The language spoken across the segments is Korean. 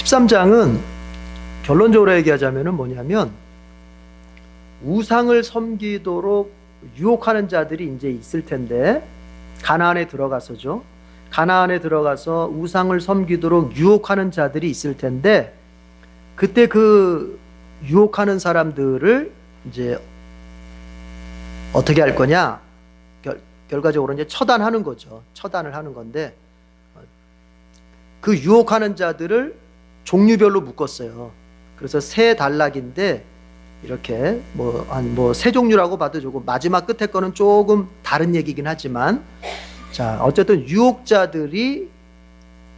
13장은 결론적으로 얘기하자면 뭐냐면 우상을 섬기도록 유혹하는 자들이 이제 있을 텐데, 가나안에 들어가서죠. 가나안에 들어가서 우상을 섬기도록 유혹하는 자들이 있을 텐데, 그때 그 유혹하는 사람들을 이제 어떻게 할 거냐? 결과적으로 이제 처단하는 거죠. 처단을 하는 건데, 그 유혹하는 자들을 종류별로 묶었어요. 그래서 세 단락인데, 이렇게 세 종류라고 봐도 좋고, 마지막 끝에 거는 조금 다른 얘기긴 하지만, 자, 어쨌든 유혹자들이,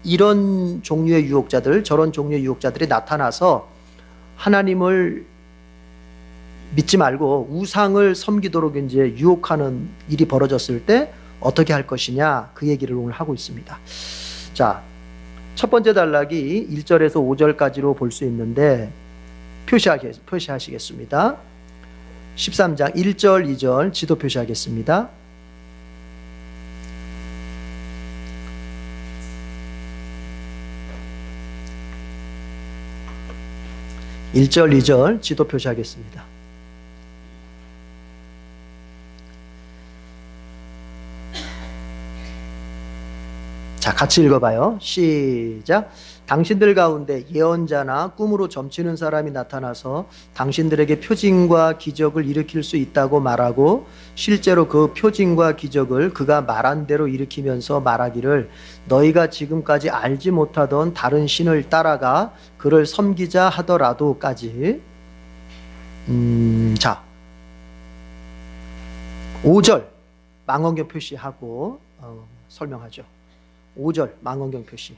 이런 종류의 유혹자들, 저런 종류의 유혹자들이 나타나서 하나님을 믿지 말고 우상을 섬기도록 이제 유혹하는 일이 벌어졌을 때 어떻게 할 것이냐, 그 얘기를 오늘 하고 있습니다. 자, 첫 번째 단락이 1절에서 5절까지로 볼 수 있는데, 표시하시겠습니다. 13장 1절, 2절 지도 표시하겠습니다. (1절) (2절) 지도 표시하겠습니다. 자, 같이 읽어봐요. 시작. 당신들 가운데 예언자나 꿈으로 점치는 사람이 나타나서 당신들에게 표징과 기적을 일으킬 수 있다고 말하고, 실제로 그 표징과 기적을 그가 말한 대로 일으키면서 말하기를, 너희가 지금까지 알지 못하던 다른 신을 따라가 그를 섬기자 하더라도까지. 자, 5절 망원경 표시하고 설명하죠. 5절 망원경 표시.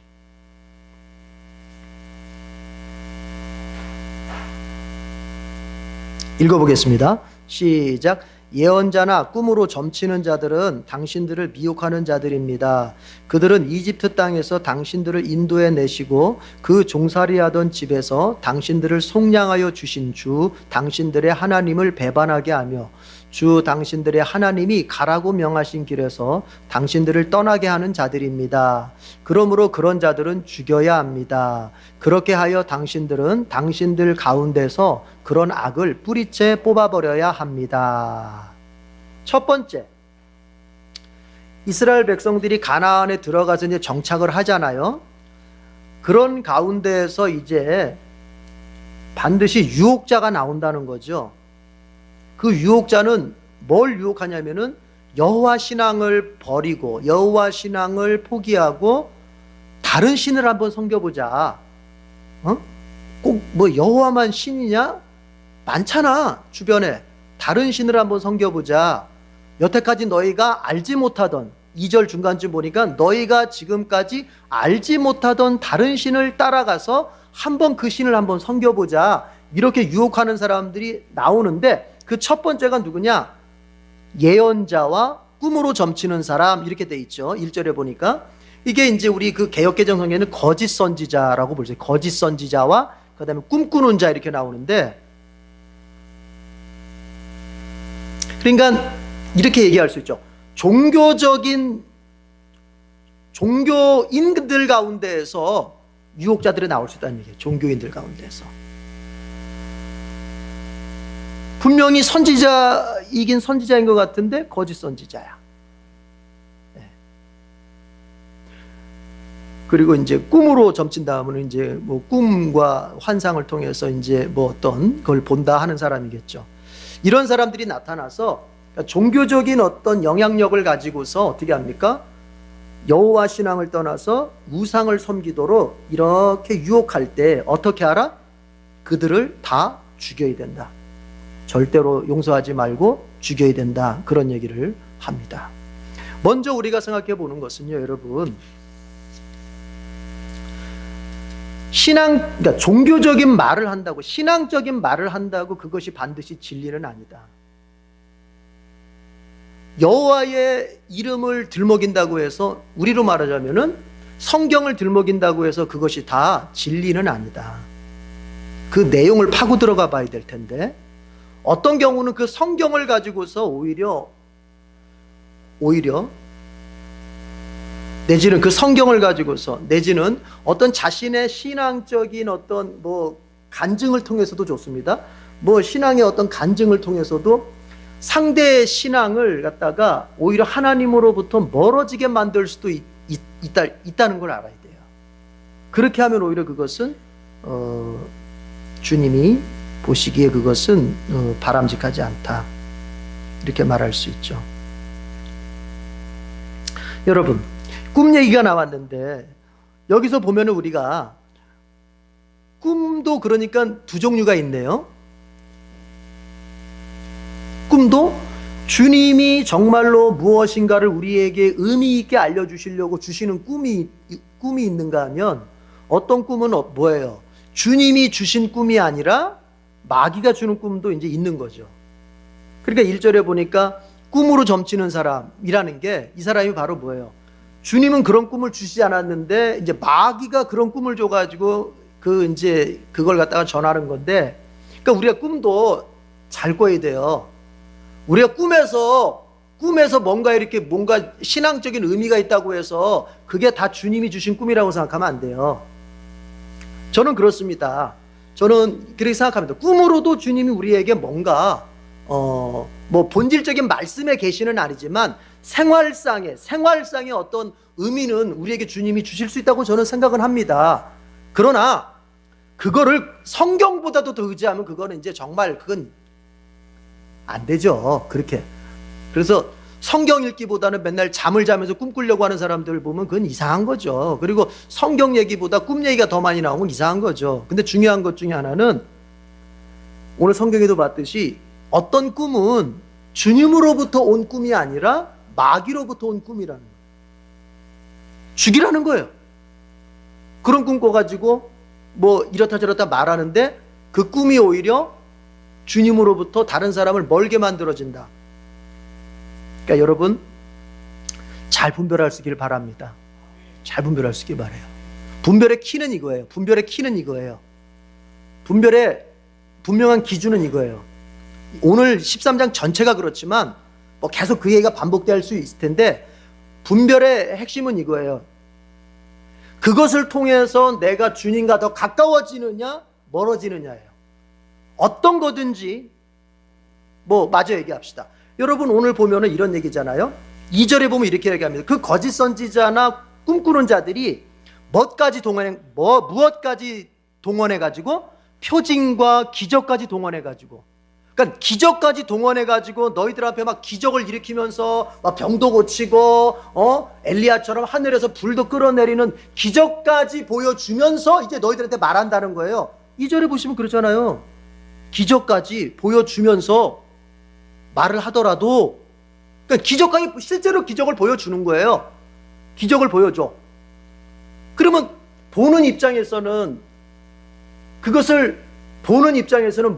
읽어보겠습니다. 시작. 예언자나 꿈으로 점치는 자들은 당신들을 미혹하는 자들입니다. 그들은 이집트 땅에서 당신들을 인도해 내시고 그 종살이하던 집에서 당신들을 속량하여 주신 주 당신들의 하나님을 배반하게 하며, 주 당신들의 하나님이 가라고 명하신 길에서 당신들을 떠나게 하는 자들입니다. 그러므로 그런 자들은 죽여야 합니다. 그렇게 하여 당신들은 당신들 가운데서 그런 악을 뿌리째 뽑아버려야 합니다. 첫 번째, 이스라엘 백성들이 가나안에 들어가서 이제 정착을 하잖아요. 그런 가운데에서 이제 반드시 유혹자가 나온다는 거죠. 그 유혹자는 뭘 유혹하냐면은 여호와 신앙을 버리고 여호와 신앙을 포기하고 다른 신을 한번 섬겨보자. 꼭 뭐 여호와만 신이냐? 많잖아, 주변에. 다른 신을 한번 섬겨보자. 여태까지 너희가 알지 못하던, 2절 중간쯤 보니까 너희가 지금까지 알지 못하던 다른 신을 따라가서 한번 그 신을 한번 섬겨보자. 이렇게 유혹하는 사람들이 나오는데, 그 첫 번째가 누구냐? 예언자와 꿈으로 점치는 사람, 이렇게 돼 있죠. 1절에 보니까. 이게 이제 우리 그 개역개정 성경에는 거짓 선지자라고 부르죠. 거짓 선지자와 그 다음에 꿈꾸는 자, 이렇게 나오는데, 그러니까 이렇게 얘기할 수 있죠. 종교인들 가운데에서 유혹자들이 나올 수 있다는 얘기예요. 종교인들 가운데에서. 분명히 선지자이긴 선지자인 것 같은데 거짓 선지자야. 네. 그리고 이제 꿈으로 점친 다음은 이제 뭐 꿈과 환상을 통해서 이제 뭐 어떤 걸 본다 하는 사람이겠죠. 이런 사람들이 나타나서 종교적인 어떤 영향력을 가지고서 어떻게 합니까? 여호와 신앙을 떠나서 우상을 섬기도록 이렇게 유혹할 때 어떻게 하라? 그들을 다 죽여야 된다. 절대로 용서하지 말고 죽여야 된다. 그런 얘기를 합니다. 먼저 우리가 생각해 보는 것은요, 여러분, 그러니까 종교적인 말을 한다고, 신앙적인 말을 한다고 그것이 반드시 진리는 아니다. 여호와의 이름을 들먹인다고 해서, 우리로 말하자면은 성경을 들먹인다고 해서 그것이 다 진리는 아니다. 그 내용을 파고 들어가 봐야 될 텐데, 어떤 경우는 그 성경을 가지고서 오히려 내지는 그 성경을 가지고서, 내지는 어떤 자신의 신앙적인 어떤 간증을 통해서도 좋습니다. 신앙의 어떤 간증을 통해서도 상대의 신앙을 갖다가 오히려 하나님으로부터 멀어지게 만들 수도 있다는 걸 알아야 돼요. 그렇게 하면 오히려 그것은 주님이 보시기에 그것은 바람직하지 않다, 이렇게 말할 수 있죠. 여러분, 꿈 얘기가 나왔는데 여기서 보면 우리가 꿈도 그러니까 두 종류가 있네요. 꿈도 주님이 정말로 무엇인가를 우리에게 의미 있게 알려주시려고 주시는 꿈이 있는가 하면, 어떤 꿈은 뭐예요? 주님이 주신 꿈이 아니라 마귀가 주는 꿈도 이제 있는 거죠. 그러니까 1절에 보니까 꿈으로 점치는 사람이라는 게, 이 사람이 바로 뭐예요? 주님은 그런 꿈을 주시지 않았는데 이제 마귀가 그런 꿈을 줘가지고 그걸 갖다가 전하는 건데, 그러니까 우리가 꿈도 잘 꿔야 돼요. 우리가 꿈에서 뭔가 신앙적인 의미가 있다고 해서 그게 다 주님이 주신 꿈이라고 생각하면 안 돼요. 저는 그렇습니다. 저는 그렇게 생각합니다. 꿈으로도 주님이 우리에게 뭔가 본질적인 말씀의 계시는 아니지만 생활상의 어떤 의미는 우리에게 주님이 주실 수 있다고 저는 생각은 합니다. 그러나 그거를 성경보다도 더 의지하면 그거는 이제 정말 그건 안 되죠. 그렇게. 그래서 성경 읽기보다는 맨날 잠을 자면서 꿈 꾸려고 하는 사람들 보면 그건 이상한 거죠. 그리고 성경 얘기보다 꿈 얘기가 더 많이 나오면 이상한 거죠. 근데 중요한 것 중에 하나는 오늘 성경에도 봤듯이 어떤 꿈은 주님으로부터 온 꿈이 아니라 마귀로부터 온 꿈이라는 거예요. 죽이라는 거예요. 그런 꿈 꿔가지고 이렇다 저렇다 말하는데 그 꿈이 오히려 주님으로부터 다른 사람을 멀게 만들어진다. 그러니까 여러분, 잘 분별할 수 있기를 바랍니다. 잘 분별할 수 있길 바라요. 분별의 키는 이거예요. 분별의 분명한 기준은 이거예요. 오늘 13장 전체가 그렇지만 계속 그 얘기가 반복될 수 있을 텐데, 분별의 핵심은 이거예요. 그것을 통해서 내가 주님과 더 가까워지느냐 멀어지느냐예요. 어떤 거든지 마저 얘기합시다. 여러분, 오늘 보면은 이런 얘기잖아요. 2절에 보면 이렇게 얘기합니다. 그 거짓 선지자나 꿈꾸는 자들이 무엇까지 동원해가지고 표징과 기적까지 동원해가지고, 그러니까 기적까지 동원해가지고 너희들 앞에 막 기적을 일으키면서 막 병도 고치고 엘리야처럼 하늘에서 불도 끌어내리는 기적까지 보여주면서 이제 너희들한테 말한다는 거예요. 2절에 보시면 그러잖아요. 기적까지 보여주면서 말을 하더라도, 그러니까 실제로 기적을 보여주는 거예요. 기적을 보여줘. 그러면 보는 입장에서는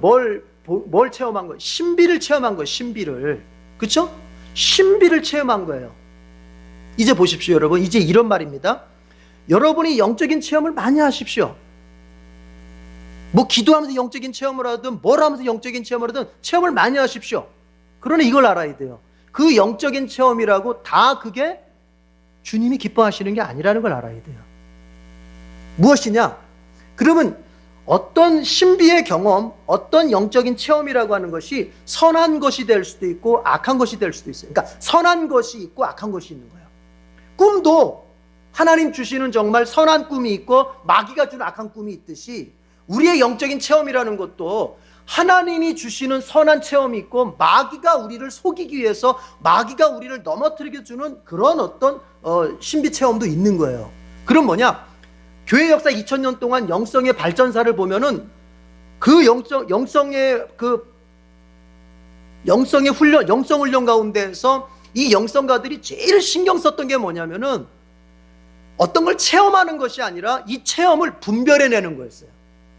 뭘 체험한 거예요? 신비를 체험한 거예요. 신비를. 그렇죠? 신비를 체험한 거예요. 이제 보십시오, 여러분. 이제 이런 말입니다. 여러분이 영적인 체험을 많이 하십시오. 기도하면서 영적인 체험을 하든 뭘 하면서 영적인 체험을 하든 체험을 많이 하십시오. 그러나 이걸 알아야 돼요. 그 영적인 체험이라고 다 그게 주님이 기뻐하시는 게 아니라는 걸 알아야 돼요. 무엇이냐? 그러면 어떤 신비의 경험, 어떤 영적인 체험이라고 하는 것이 선한 것이 될 수도 있고 악한 것이 될 수도 있어요. 그러니까 선한 것이 있고 악한 것이 있는 거예요. 꿈도 하나님 주시는 정말 선한 꿈이 있고 마귀가 주는 악한 꿈이 있듯이, 우리의 영적인 체험이라는 것도 하나님이 주시는 선한 체험이 있고 마귀가 우리를 속이기 위해서, 마귀가 우리를 넘어뜨리게 주는 그런 어떤 신비 체험도 있는 거예요. 그럼 뭐냐? 교회 역사 2000년 동안 영성의 발전사를 보면은 그 영성의 훈련 가운데서 이 영성가들이 제일 신경 썼던 게 뭐냐면은 어떤 걸 체험하는 것이 아니라 이 체험을 분별해내는 거였어요.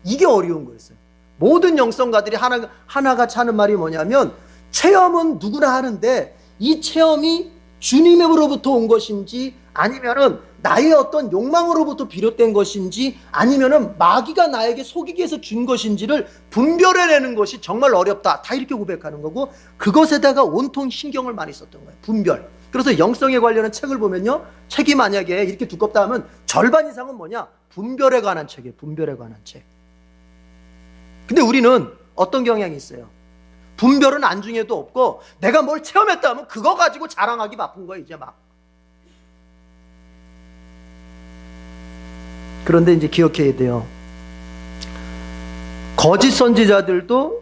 이게 어려운 거였어요. 모든 영성가들이 하나같이 하는 말이 뭐냐면, 체험은 누구나 하는데 이 체험이 주님으로부터 온 것인지 아니면은 나의 어떤 욕망으로부터 비롯된 것인지 아니면은 마귀가 나에게 속이기 위해서 준 것인지를 분별해내는 것이 정말 어렵다. 다 이렇게 고백하는 거고, 그것에다가 온통 신경을 많이 썼던 거예요. 분별. 그래서 영성에 관련한 책을 보면요, 책이 만약에 이렇게 두껍다 하면 절반 이상은 뭐냐? 분별에 관한 책이에요. 분별에 관한 책. 근데 우리는 어떤 경향이 있어요? 분별은 안중에도 없고 내가 뭘 체험했다 하면 그거 가지고 자랑하기 바쁜 거예요, 이제 막. 그런데 이제 기억해야 돼요. 거짓 선지자들도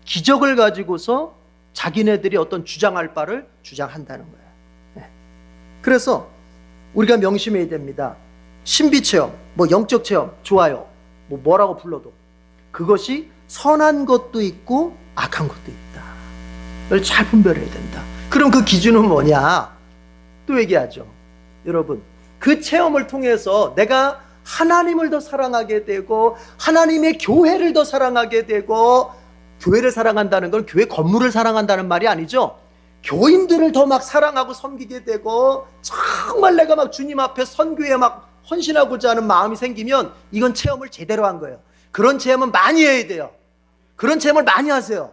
기적을 가지고서 자기네들이 어떤 주장할 바를 주장한다는 거예요. 네. 그래서 우리가 명심해야 됩니다. 신비 체험, 뭐 영적 체험 좋아요. 뭐라고 불러도 그것이 선한 것도 있고 악한 것도 있다. 이걸 잘 분별해야 된다. 그럼 그 기준은 뭐냐? 또 얘기하죠. 여러분, 그 체험을 통해서 내가 하나님을 더 사랑하게 되고 하나님의 교회를 더 사랑하게 되고, 교회를 사랑한다는 건 교회 건물을 사랑한다는 말이 아니죠. 교인들을 더 막 사랑하고 섬기게 되고 정말 내가 막 주님 앞에 선교에 막 헌신하고자 하는 마음이 생기면 이건 체험을 제대로 한 거예요. 그런 체험은 많이 해야 돼요. 그런 체험을 많이 하세요.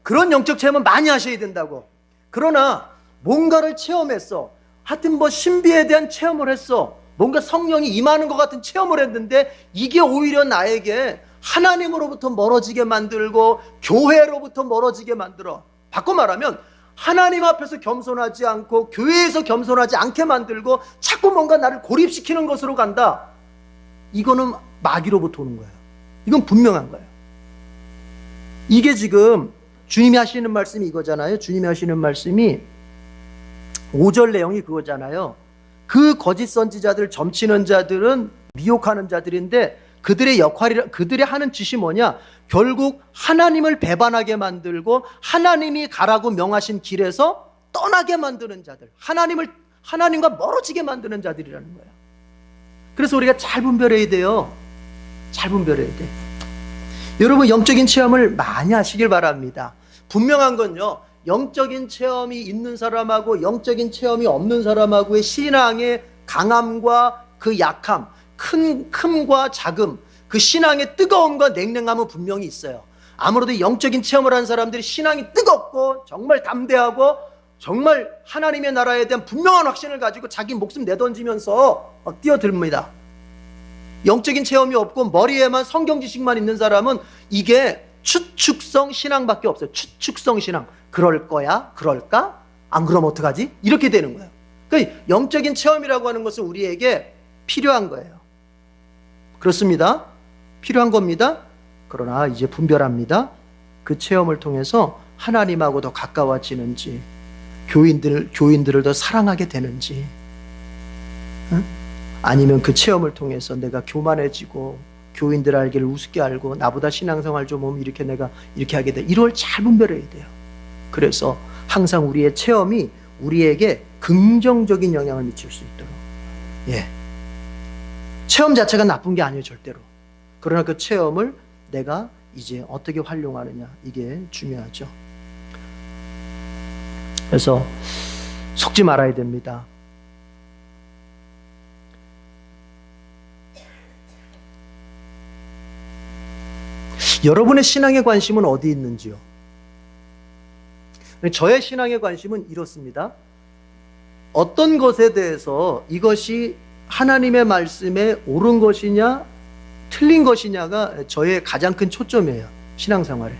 그런 영적 체험은 많이 하셔야 된다고. 그러나 뭔가를 체험했어. 하여튼 뭐 신비에 대한 체험을 했어. 뭔가 성령이 임하는 것 같은 체험을 했는데 이게 오히려 나에게 하나님으로부터 멀어지게 만들고 교회로부터 멀어지게 만들어. 바꿔 말하면 하나님 앞에서 겸손하지 않고 교회에서 겸손하지 않게 만들고 자꾸 뭔가 나를 고립시키는 것으로 간다. 이거는 마귀로부터 오는 거예요. 이건 분명한 거예요. 이게 지금 주님이 하시는 말씀이 이거잖아요. 주님이 하시는 말씀이 5절 내용이 그거잖아요. 그 거짓 선지자들, 점치는 자들은 미혹하는 자들인데 그들의 역할이, 그들이 하는 짓이 뭐냐? 결국 하나님을 배반하게 만들고 하나님이 가라고 명하신 길에서 떠나게 만드는 자들, 하나님과 멀어지게 만드는 자들이라는 거예요. 그래서 우리가 잘 분별해야 돼요. 잘 분별해야 돼. 여러분, 영적인 체험을 많이 하시길 바랍니다. 분명한 건요, 영적인 체험이 있는 사람하고 영적인 체험이 없는 사람하고의 신앙의 강함과 그 약함, 큼과 작음, 그 신앙의 뜨거움과 냉랭함은 분명히 있어요. 아무래도 영적인 체험을 한 사람들이 신앙이 뜨겁고 정말 담대하고 정말 하나님의 나라에 대한 분명한 확신을 가지고 자기 목숨 내던지면서 뛰어듭니다. 영적인 체험이 없고 머리에만 성경 지식만 있는 사람은 이게 추측성 신앙밖에 없어요. 추측성 신앙. 그럴 거야? 그럴까? 안 그러면 어떡하지? 이렇게 되는 거예요. 그러니까 영적인 체험이라고 하는 것은 우리에게 필요한 거예요. 그렇습니다. 필요한 겁니다. 그러나 이제 분별합니다. 그 체험을 통해서 하나님하고 더 가까워지는지, 교인들을 더 사랑하게 되는지, 아니면 그 체험을 통해서 내가 교만해지고 교인들 알기를 우습게 알고 나보다 신앙생활 좀 하면 이렇게 내가 이렇게 하게 돼. 이걸 잘 분별해야 돼요. 그래서 항상 우리의 체험이 우리에게 긍정적인 영향을 미칠 수 있도록. 예. 체험 자체가 나쁜 게 아니에요, 절대로. 그러나 그 체험을 내가 이제 어떻게 활용하느냐, 이게 중요하죠. 그래서 속지 말아야 됩니다. 여러분의 신앙의 관심은 어디 있는지요? 저의 신앙의 관심은 이렇습니다. 어떤 것에 대해서 이것이 하나님의 말씀에 옳은 것이냐 틀린 것이냐가 저의 가장 큰 초점이에요, 신앙생활에.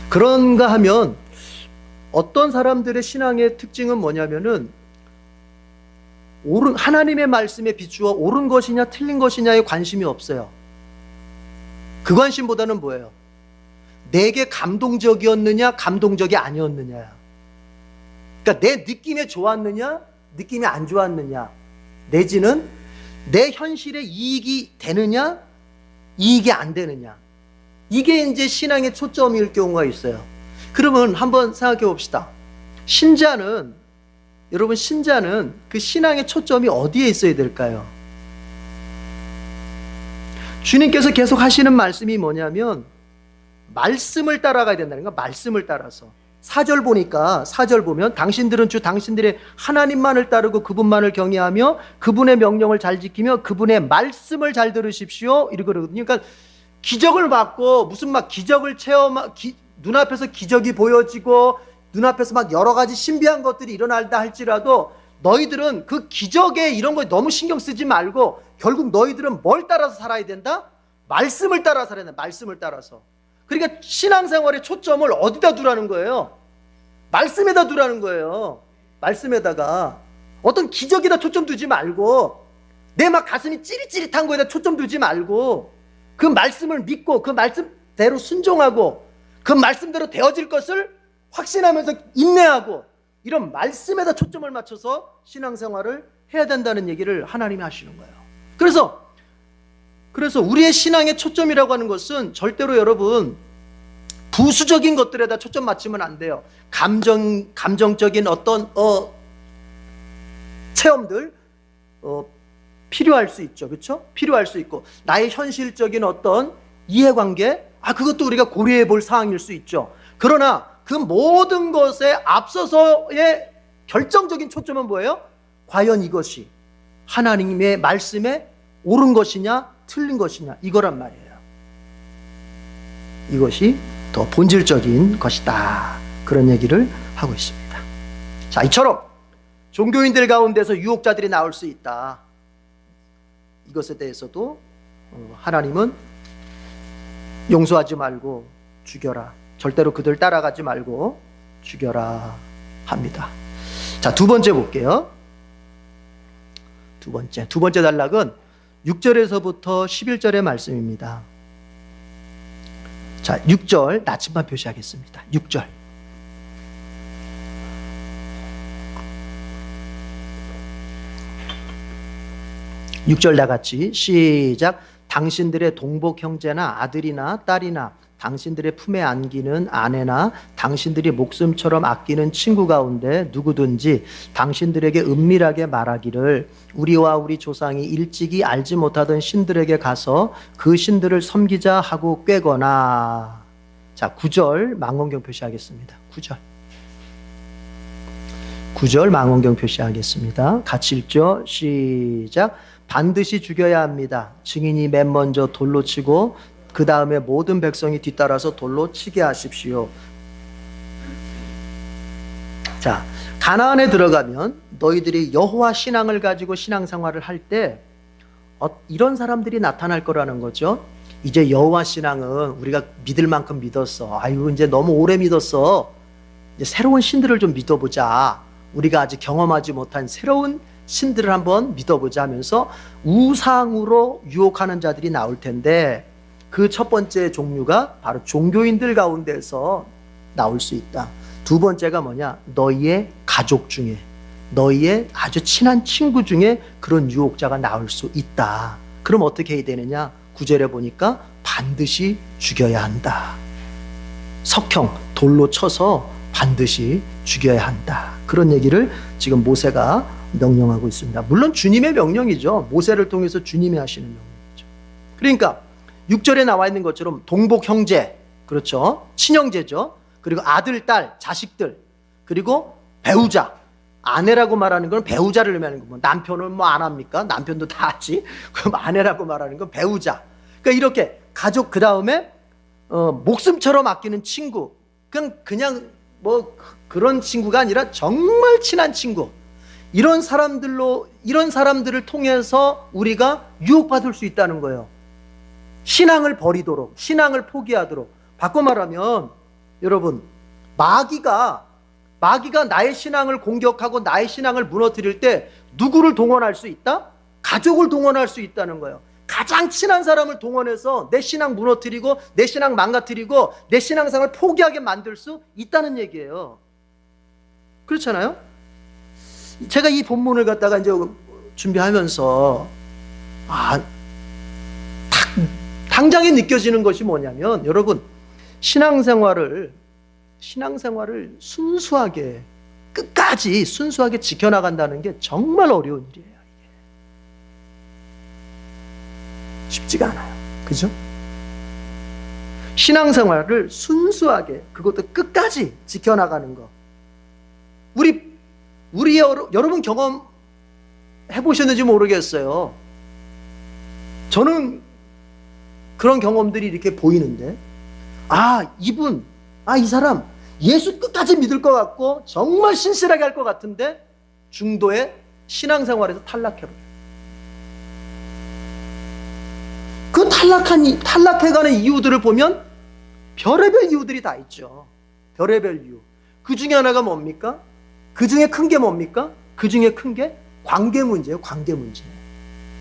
그런가 하면 어떤 사람들의 신앙의 특징은 뭐냐면은 하나님의 말씀에 비추어 옳은 것이냐 틀린 것이냐에 관심이 없어요. 그 관심보다는 뭐예요? 내게 감동적이었느냐 감동적이 아니었느냐. 그러니까 내 느낌에 좋았느냐 느낌이 안 좋았느냐, 내지는 내 현실에 이익이 되느냐 이익이 안 되느냐. 이게 이제 신앙의 초점일 경우가 있어요. 그러면 한번 생각해 봅시다. 여러분 신자는 그 신앙의 초점이 어디에 있어야 될까요? 주님께서 계속 하시는 말씀이 뭐냐면 말씀을 따라가야 된다는 거야. 말씀을 따라서. 4절 보면 당신들은 주 당신들의 하나님만을 따르고 그분만을 경외하며 그분의 명령을 잘 지키며 그분의 말씀을 잘 들으십시오, 이러거든요. 그러니까 기적을 받고 무슨 막 기적을 눈앞에서 기적이 보여지고 눈앞에서 막 여러 가지 신비한 것들이 일어난다 할지라도 너희들은 그 기적에 이런 거에 너무 신경 쓰지 말고 결국 너희들은 뭘 따라서 살아야 된다? 말씀을 따라 살아야 된다. 말씀을 따라서. 그러니까 신앙생활의 초점을 어디다 두라는 거예요? 말씀에다 두라는 거예요. 말씀에다가. 어떤 기적에다 초점 두지 말고 내 막 가슴이 찌릿찌릿한 거에다 초점 두지 말고 그 말씀을 믿고 그 말씀대로 순종하고 그 말씀대로 되어질 것을 확신하면서 인내하고 이런 말씀에다 초점을 맞춰서 신앙생활을 해야 된다는 얘기를 하나님이 하시는 거예요. 그래서 우리의 신앙의 초점이라고 하는 것은 절대로 여러분 부수적인 것들에다 초점 맞추면 안 돼요. 감정적인 어떤 체험들 필요할 수 있죠. 그렇죠? 필요할 수 있고 나의 현실적인 어떤 이해관계 그것도 우리가 고려해 볼 사항일 수 있죠. 그러나 그 모든 것에 앞서서의 결정적인 초점은 뭐예요? 과연 이것이 하나님의 말씀에 옳은 것이냐 틀린 것이냐 이거란 말이에요. 이것이 더 본질적인 것이다. 그런 얘기를 하고 있습니다. 자, 이처럼 종교인들 가운데서 유혹자들이 나올 수 있다. 이것에 대해서도 하나님은 용서하지 말고 죽여라. 절대로 그들 따라가지 말고 죽여라 합니다. 자, 두 번째 볼게요. 두 번째 단락은 6절에서부터 11절의 말씀입니다. 자, 6절 나침반 표시하겠습니다. 6절. 6절 다 같이 시작. 당신들의 동복 형제나 아들이나 딸이나 당신들의 품에 안기는 아내나 당신들이 목숨처럼 아끼는 친구 가운데 누구든지 당신들에게 은밀하게 말하기를 우리와 우리 조상이 일찍이 알지 못하던 신들에게 가서 그 신들을 섬기자 하고 꾀거나. 자, 9절 망원경 표시하겠습니다. 9절 망원경 표시하겠습니다. 같이 읽죠. 시작. 반드시 죽여야 합니다. 증인이 맨 먼저 돌로 치고 그 다음에 모든 백성이 뒤따라서 돌로 치게 하십시오. 자, 가나안에 들어가면 너희들이 여호와 신앙을 가지고 신앙생활을 할 때 이런 사람들이 나타날 거라는 거죠. 이제 여호와 신앙은 우리가 믿을 만큼 믿었어. 아유, 이제 너무 오래 믿었어. 이제 새로운 신들을 좀 믿어보자. 우리가 아직 경험하지 못한 새로운 신들을 한번 믿어보자 하면서 우상으로 유혹하는 자들이 나올 텐데 그 첫 번째 종류가 바로 종교인들 가운데서 나올 수 있다. 두 번째가 뭐냐? 너희의 가족 중에, 너희의 아주 친한 친구 중에 그런 유혹자가 나올 수 있다. 그럼 어떻게 해야 되느냐? 9절에 보니까 반드시 죽여야 한다. 석형, 돌로 쳐서 반드시 죽여야 한다. 그런 얘기를 지금 모세가 명령하고 있습니다. 물론 주님의 명령이죠. 모세를 통해서 주님이 하시는 명령이죠. 그러니까 6절에 나와 있는 것처럼 동복 형제, 그렇죠? 친형제죠. 그리고 아들, 딸, 자식들, 그리고 배우자. 아내라고 말하는 건 배우자를 의미하는 거고, 남편은 뭐 안 합니까? 남편도 다 하지. 그럼 아내라고 말하는 건 배우자. 그러니까 이렇게 가족, 그 다음에 목숨처럼 아끼는 친구. 그냥 뭐 그런 친구가 아니라 정말 친한 친구. 이런 사람들을 통해서 우리가 유혹받을 수 있다는 거예요. 신앙을 버리도록, 신앙을 포기하도록. 바꿔 말하면 여러분, 마귀가 나의 신앙을 공격하고 나의 신앙을 무너뜨릴 때 누구를 동원할 수 있다? 가족을 동원할 수 있다는 거예요. 가장 친한 사람을 동원해서 내 신앙 무너뜨리고 내 신앙 망가뜨리고 내 신앙생활을 포기하게 만들 수 있다는 얘기예요. 그렇잖아요? 제가 이 본문을 갖다가 이제 준비하면서 당장에 느껴지는 것이 뭐냐면 여러분, 신앙생활을 순수하게 끝까지 순수하게 지켜나간다는 게 정말 어려운 일이에요. 이게 쉽지가 않아요. 그죠? 신앙생활을 순수하게 그것도 끝까지 지켜나가는 거. 여러분 경험해 보셨는지 모르겠어요. 저는 그런 경험들이 이렇게 보이는데 이 사람 예수 끝까지 믿을 것 같고 정말 신실하게 할 것 같은데 중도에 신앙생활에서 탈락해버려요. 그 탈락해가는 이유들을 보면 별의별 이유들이 다 있죠. 별의별 이유. 그 중에 하나가 뭡니까? 그 중에 큰 게 뭡니까? 그 중에 큰 게 관계 문제예요. 관계 문제.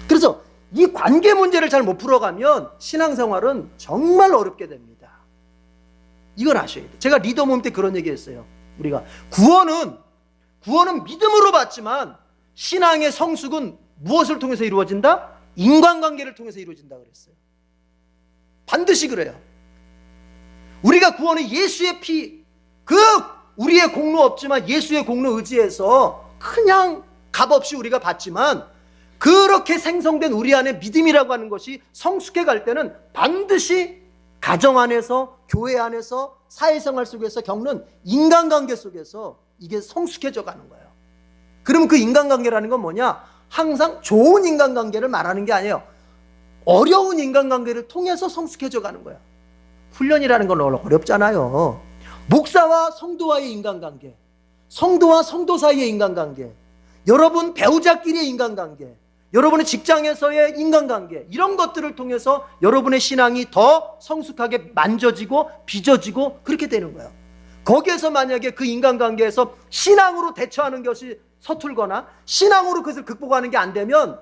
그래서 이 관계 문제를 잘 못 풀어가면 신앙생활은 정말 어렵게 됩니다. 이걸 아셔야 돼요. 제가 리더 모임 때 그런 얘기 했어요. 우리가 구원은 믿음으로 받지만 신앙의 성숙은 무엇을 통해서 이루어진다? 인간관계를 통해서 이루어진다 그랬어요. 반드시 그래요. 우리가 구원은 예수의 피, 우리의 공로 없지만 예수의 공로 의지해서 그냥 값없이 우리가 받지만 그렇게 생성된 우리 안에 믿음이라고 하는 것이 성숙해 갈 때는 반드시 가정 안에서, 교회 안에서, 사회생활 속에서 겪는 인간관계 속에서 이게 성숙해져 가는 거예요. 그러면 그 인간관계라는 건 뭐냐? 항상 좋은 인간관계를 말하는 게 아니에요. 어려운 인간관계를 통해서 성숙해져 가는 거야. 훈련이라는 건 어렵잖아요. 목사와 성도와의 인간관계, 성도와 성도 사이의 인간관계, 여러분 배우자끼리의 인간관계, 여러분의 직장에서의 인간관계, 이런 것들을 통해서 여러분의 신앙이 더 성숙하게 만져지고 빚어지고 그렇게 되는 거예요. 거기에서 만약에 그 인간관계에서 신앙으로 대처하는 것이 서툴거나 신앙으로 그것을 극복하는 게 안 되면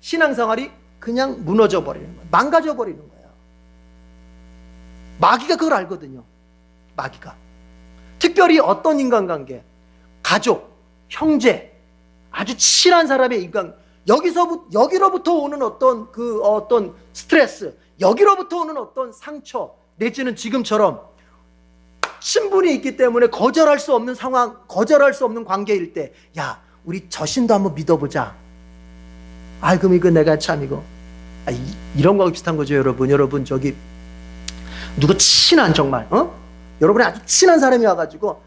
신앙생활이 그냥 무너져 버리는 거예요. 망가져 버리는 거예요. 마귀가 그걸 알거든요. 마귀가. 특별히 어떤 인간관계, 가족, 형제, 아주 친한 사람의 여기로부터 오는 어떤 스트레스, 여기로부터 오는 어떤 상처, 내지는 지금처럼 친분이 있기 때문에 거절할 수 없는 상황, 거절할 수 없는 관계일 때, 야, 우리 저 신도 한번 믿어보자. 그럼 이거 내가 참 이거. 이런 거하고 비슷한 거죠, 여러분. 여러분, 저기, 누구 친한 정말, 여러분의 아주 친한 사람이 와가지고,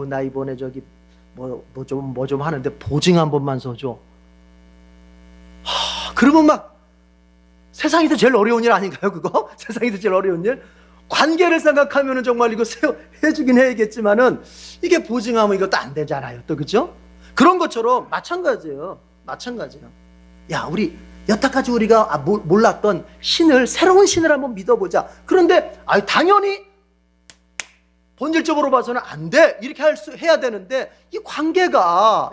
나 이번에 저기, 뭐 좀 하는데 보증 한 번만 서줘. 그러면 막 세상에서 제일 어려운 일 아닌가요, 그거? 세상에서 제일 어려운 일? 관계를 생각하면은 정말 이거 해주긴 해야겠지만은 이게 보증하면 이것도 안 되잖아요, 또 그죠? 그런 것처럼 마찬가지예요. 야, 우리 여태까지 우리가 몰랐던 새로운 신을 한번 믿어보자. 그런데 당연히 본질적으로 봐서는 안 돼. 이렇게 해야 되는데 이 관계가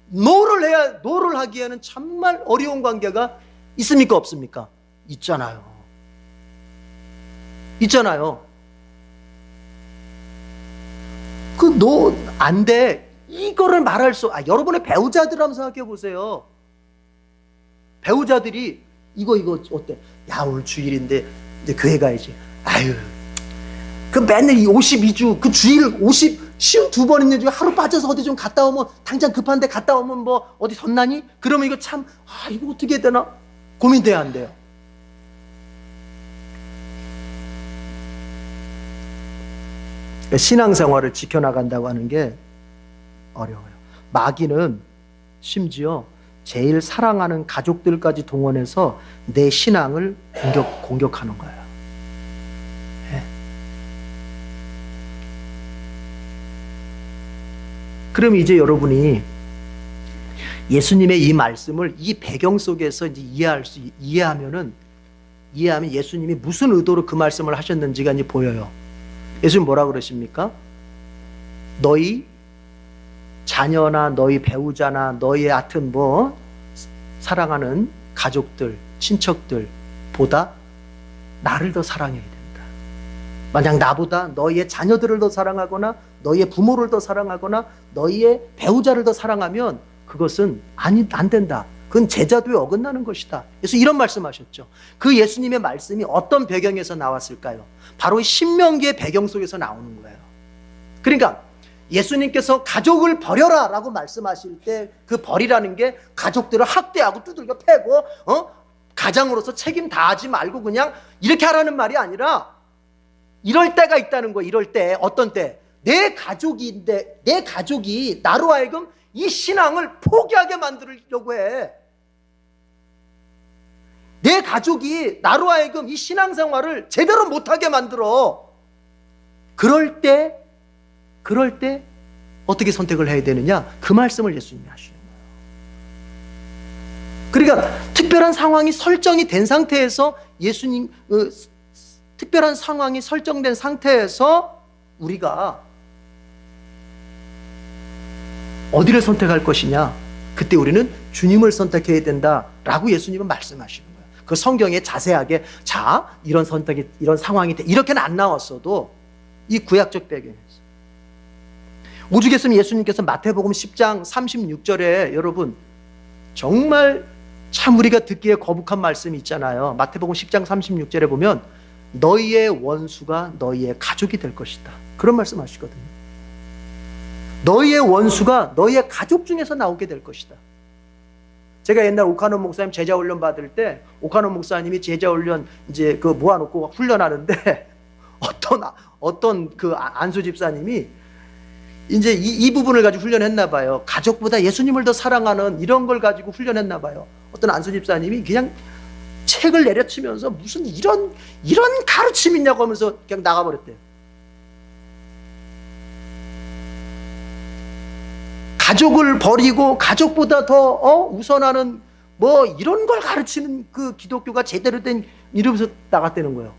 노를 하기에는 정말 어려운 관계가 있습니까, 없습니까? 있잖아요. 안 돼. 이거를 말할 여러분의 배우자들 한번 생각해 보세요. 배우자들이 이거 어때? 야, 오늘 주일인데 이제 교회 가야지. 그 맨날 이 52주 그 주일 52번 있는 중에 하루 빠져서 어디 좀 갔다 오면, 당장 급한데 갔다 오면 뭐 어디 덧나니? 그러면 이거 참 이거 어떻게 해야 되나? 고민돼야 한대요. 신앙생활을 지켜나간다고 하는 게 어려워요. 마귀는 심지어 제일 사랑하는 가족들까지 동원해서 내 신앙을 공격하는 거예요. 그럼 이제 여러분이 예수님의 이 말씀을 이 배경 속에서 이제 이해하면 예수님이 무슨 의도로 그 말씀을 하셨는지가 이제 보여요. 예수님 뭐라 그러십니까? 너희 자녀나 너희 배우자나 너희 하여튼 사랑하는 가족들, 친척들보다 나를 더 사랑해야 된다. 만약 나보다 너희의 자녀들을 더 사랑하거나 너희의 부모를 더 사랑하거나 너희의 배우자를 더 사랑하면 그것은 안 된다. 그건 제자도에 어긋나는 것이다. 그래서 이런 말씀하셨죠. 그 예수님의 말씀이 어떤 배경에서 나왔을까요? 바로 신명기의 배경 속에서 나오는 거예요. 그러니까 예수님께서 가족을 버려라 라고 말씀하실 때 그 버리라는 게 가족들을 학대하고 두들겨 패고 가장으로서 책임 다하지 말고 그냥 이렇게 하라는 말이 아니라 이럴 때가 있다는 거예요. 이럴 때, 어떤 때? 내 가족이 나로 하여금 이 신앙을 포기하게 만들려고 해. 내 가족이 나로 하여금 이 신앙생활을 제대로 못하게 만들어. 그럴 때 그럴 때 어떻게 선택을 해야 되느냐? 그 말씀을 예수님이 하시는 거예요. 그러니까 특별한 상황이 설정이 된 상태에서 특별한 상황이 설정된 상태에서 우리가 어디를 선택할 것이냐? 그때 우리는 주님을 선택해야 된다라고 예수님은 말씀하시는 거예요. 그 성경에 자세하게 이런 선택이 이런 상황이 돼 이렇게는 안 나왔어도 이 구약적 배경에서 오죽했으면 예수님께서 마태복음 10장 36절에 여러분 정말 참 우리가 듣기에 거북한 말씀이 있잖아요. 마태복음 10장 36절에 보면 너희의 원수가 너희의 가족이 될 것이다. 그런 말씀 하시거든요. 너희의 원수가 너희의 가족 중에서 나오게 될 것이다. 제가 옛날 오카노 목사님 제자 훈련 받을 때 오카노 목사님이 제자 훈련 이제 그 모아놓고 훈련하는데 어떤 그 안수 집사님이 이제 이 부분을 가지고 훈련했나 봐요. 가족보다 예수님을 더 사랑하는 이런 걸 가지고 훈련했나 봐요. 어떤 안수 집사님이 그냥 책을 내려치면서 무슨 이런 가르침이 있냐고 하면서 그냥 나가버렸대요. 가족을 버리고 가족보다 더 우선하는 뭐 이런 걸 가르치는 그 기독교가 제대로 된 이러면서 나갔다는 거예요.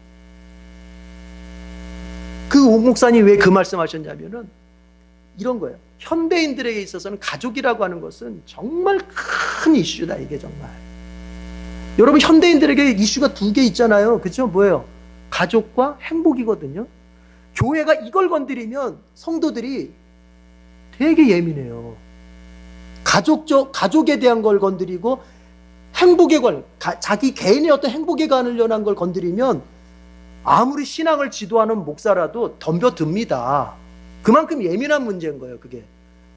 그 오 목사님 왜 그 말씀하셨냐면은 이런 거예요. 현대인들에게 있어서는 가족이라고 하는 것은 정말 큰 이슈다. 이게 정말 여러분 현대인들에게 이슈가 두 개 있잖아요. 그렇죠? 뭐예요? 가족과 행복이거든요. 교회가 이걸 건드리면 성도들이 되게 예민해요. 가족에 대한 걸 건드리고 행복에 자기 개인의 어떤 행복에 관련한 걸 건드리면 아무리 신앙을 지도하는 목사라도 덤벼듭니다. 그만큼 예민한 문제인 거예요, 그게.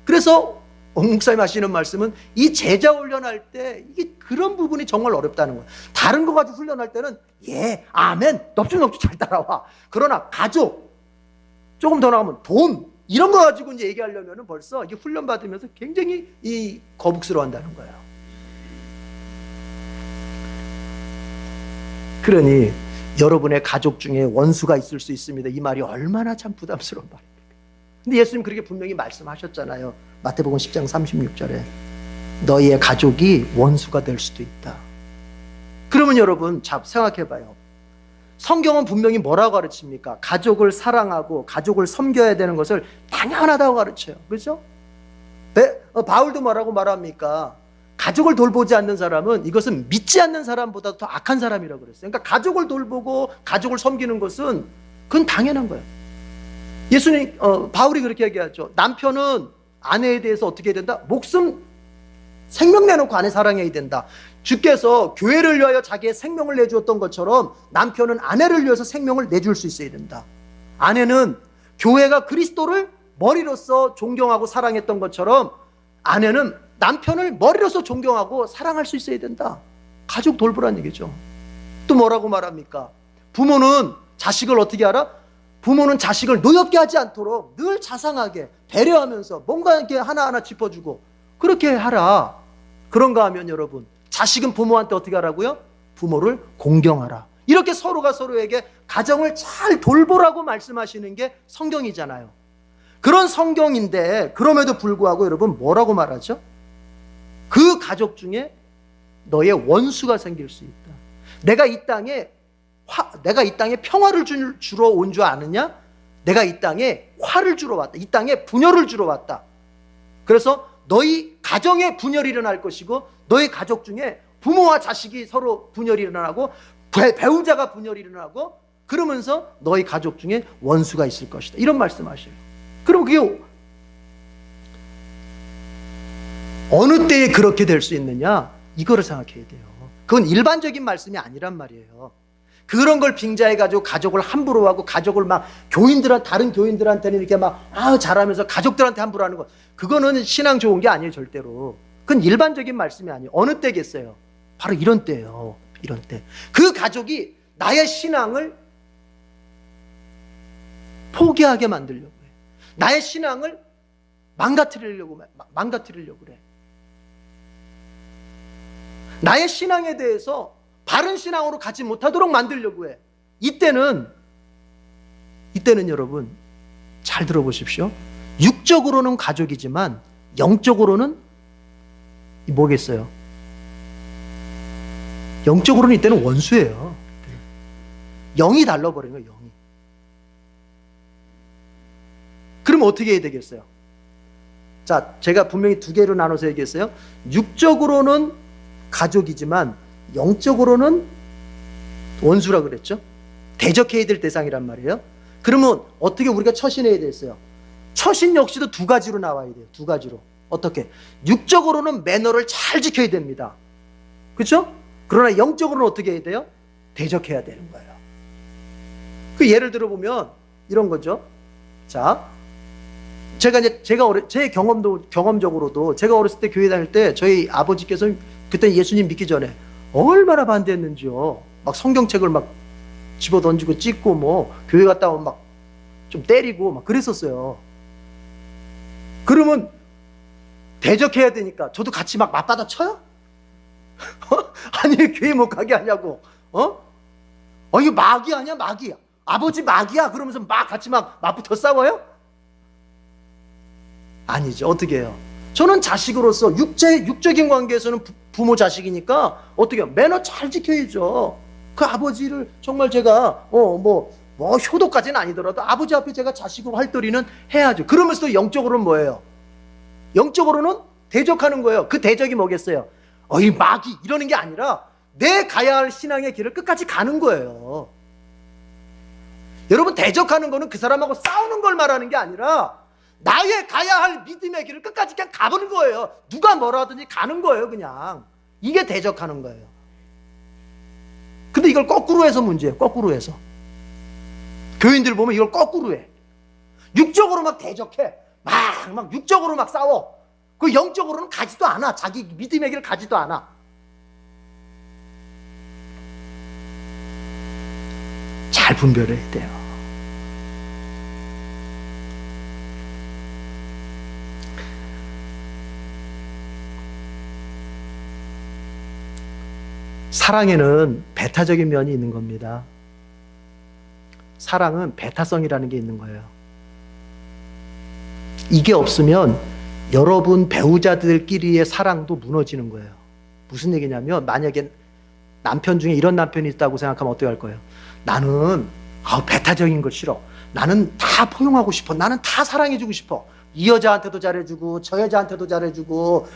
그래서 목사님 하시는 말씀은 이 제자 훈련할 때 이게 그런 부분이 정말 어렵다는 거예요. 다른 거 가지고 훈련할 때는 아멘, 넙죽넙죽 잘 따라와. 그러나 가족, 조금 더 나가면 돈, 이런 거 가지고 이제 얘기하려면 벌써 이게 훈련 받으면서 굉장히 거북스러워 한다는 거예요. 그러니 여러분의 가족 중에 원수가 있을 수 있습니다. 이 말이 얼마나 참 부담스러운 말입니까? 근데 예수님 그렇게 분명히 말씀하셨잖아요. 마태복음 10장 36절에 너희의 가족이 원수가 될 수도 있다. 그러면 여러분 생각해봐요. 성경은 분명히 뭐라고 가르칩니까? 가족을 사랑하고 가족을 섬겨야 되는 것을 당연하다고 가르쳐요. 그렇죠? 바울도 뭐라고 말합니까? 가족을 돌보지 않는 사람은 이것은 믿지 않는 사람보다 더 악한 사람이라고 그랬어요. 그러니까 가족을 돌보고 가족을 섬기는 것은 그건 당연한 거예요. 예수님, 바울이 그렇게 얘기하죠. 남편은 아내에 대해서 어떻게 해야 된다? 생명 내놓고 아내 사랑해야 된다. 주께서 교회를 위하여 자기의 생명을 내주었던 것처럼 남편은 아내를 위해서 생명을 내줄 수 있어야 된다. 아내는 교회가 그리스도를 머리로서 존경하고 사랑했던 것처럼 아내는 남편을 머리로서 존경하고 사랑할 수 있어야 된다. 가족 돌보라는 얘기죠. 또 뭐라고 말합니까? 부모는 자식을 어떻게 하라? 부모는 자식을 노엽게 하지 않도록 늘 자상하게 배려하면서 뭔가 이렇게 하나하나 짚어주고 그렇게 하라. 그런가 하면 여러분, 자식은 부모한테 어떻게 하라고요? 부모를 공경하라. 이렇게 서로가 서로에게 가정을 잘 돌보라고 말씀하시는 게 성경이잖아요. 그런 성경인데 그럼에도 불구하고 여러분 뭐라고 말하죠? 그 가족 중에 너의 원수가 생길 수 있다. 내가 이 땅에 평화를 주러 온 줄 아느냐? 내가 이 땅에 화를 주러 왔다. 이 땅에 분열을 주러 왔다. 그래서 너희 가정에 분열이 일어날 것이고 너희 가족 중에 부모와 자식이 서로 분열이 일어나고 배우자가 분열이 일어나고 그러면서 너희 가족 중에 원수가 있을 것이다. 이런 말씀하셔요. 그럼 그게 어느 때에 그렇게 될 수 있느냐? 이거를 생각해야 돼요. 그건 일반적인 말씀이 아니란 말이에요. 그런 걸 빙자해가지고 가족을 함부로 하고 가족을 막 다른 교인들한테는 이렇게 막 잘하면서 가족들한테 함부로 하는 거, 그거는 신앙 좋은 게 아니에요, 절대로. 그건 일반적인 말씀이 아니에요. 어느 때겠어요? 바로 이런 때예요. 이런 때. 그 가족이 나의 신앙을 포기하게 만들려고 해. 나의 신앙을 망가뜨리려고 그래. 나의 신앙에 대해서 바른 신앙으로 가지 못하도록 만들려고 해. 이때는 여러분 잘 들어보십시오. 육적으로는 가족이지만 영적으로는 뭐겠어요? 영적으로는 이때는 원수예요. 영이 달라버린 거예요. 영이. 그럼 어떻게 해야 되겠어요? 자, 제가 분명히 두 개로 나눠서 얘기했어요. 육적으로는 가족이지만 영적으로는 원수라 그랬죠. 대적해야 될 대상이란 말이에요. 그러면 어떻게 우리가 처신해야 되겠어요? 처신 역시도 두 가지로 나와야 돼요. 두 가지로. 어떻게? 육적으로는 매너를 잘 지켜야 됩니다. 그렇죠? 그러나 영적으로는 어떻게 해야 돼요? 대적해야 되는 거예요. 그 예를 들어 보면 이런 거죠. 자, 제 경험적으로도 제가 어렸을 때 교회 다닐 때 저희 아버지께서 그때 예수님 믿기 전에 얼마나 반대했는지요. 막 성경책을 막 집어 던지고 찢고 뭐 교회 갔다 오면 막 좀 때리고 막 그랬었어요. 그러면 대적해야 되니까 저도 같이 막 맞받아 쳐요? 아니 왜 교회 못 가게 하냐고. 이거 마귀 아니야 마귀야. 아버지 마귀야 그러면서 막 같이 막 맞붙어 싸워요? 아니죠. 어떻게 해요? 저는 자식으로서 육적인 관계에서는 부모 자식이니까 어떻게 해요? 매너 잘 지켜야죠. 그 아버지를 정말 제가 뭐 효도까지는 아니더라도 아버지 앞에 제가 자식으로 할 도리는 해야죠. 그러면서도 영적으로는 뭐예요? 영적으로는 대적하는 거예요. 그 대적이 뭐겠어요? 이 마귀 이러는 게 아니라 내 가야 할 신앙의 길을 끝까지 가는 거예요. 여러분 대적하는 거는 그 사람하고 싸우는 걸 말하는 게 아니라 나의 가야 할 믿음의 길을 끝까지 그냥 가보는 거예요. 누가 뭐라 하든지 가는 거예요. 그냥 이게 대적하는 거예요. 근데 이걸 거꾸로 해서 문제예요. 거꾸로 해서 교인들 보면 이걸 거꾸로 해. 육적으로 막 대적해. 막 육적으로 막 싸워. 그 영적으로는 가지도 않아. 자기 믿음의 길을 가지도 않아. 잘 분별해야 돼요. 사랑에는 배타적인 면이 있는 겁니다. 사랑은 배타성이라는 게 있는 거예요. 이게 없으면 여러분 배우자들끼리의 사랑도 무너지는 거예요. 무슨 얘기냐면 만약에 남편 중에 이런 남편이 있다고 생각하면 어떻게 할 거예요? 나는 배타적인 걸 싫어. 나는 다 포용하고 싶어. 나는 다 사랑해주고 싶어. 이 여자한테도 잘해주고 저 여자한테도 잘해주고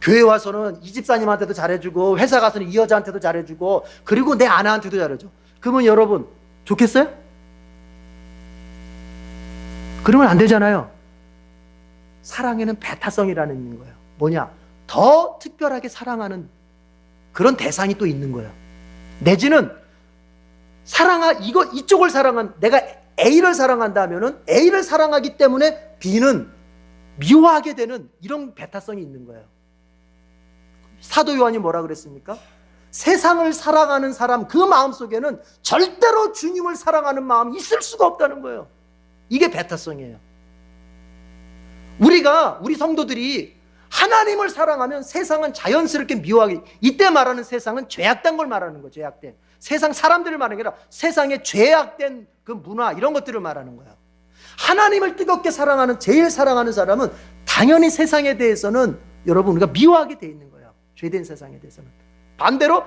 교회 와서는 이 집사님한테도 잘해주고 회사 가서는 이 여자한테도 잘해주고 그리고 내 아내한테도 잘해줘. 그러면 여러분 좋겠어요? 그러면 안 되잖아요. 사랑에는 배타성이라는 있는 거예요. 뭐냐? 더 특별하게 사랑하는 그런 대상이 또 있는 거예요. 내지는 이쪽을 사랑한 내가 A를 사랑한다 하면은 A를 사랑하기 때문에 B는 미워하게 되는 이런 배타성이 있는 거예요. 사도 요한이 뭐라 그랬습니까? 세상을 사랑하는 사람 그 마음속에는 절대로 주님을 사랑하는 마음이 있을 수가 없다는 거예요. 이게 배타성이에요. 우리 성도들이 하나님을 사랑하면 세상은 자연스럽게 미워하게, 이때 말하는 세상은 죄악된 걸 말하는 거예요. 죄악된 세상 사람들을 말하는 게 아니라 세상에 죄악된 그 문화 이런 것들을 말하는 거예요. 하나님을 뜨겁게 사랑하는 제일 사랑하는 사람은 당연히 세상에 대해서는 여러분 우리가 미워하게 돼 있는 거예요. 죄된 세상에 대해서는. 반대로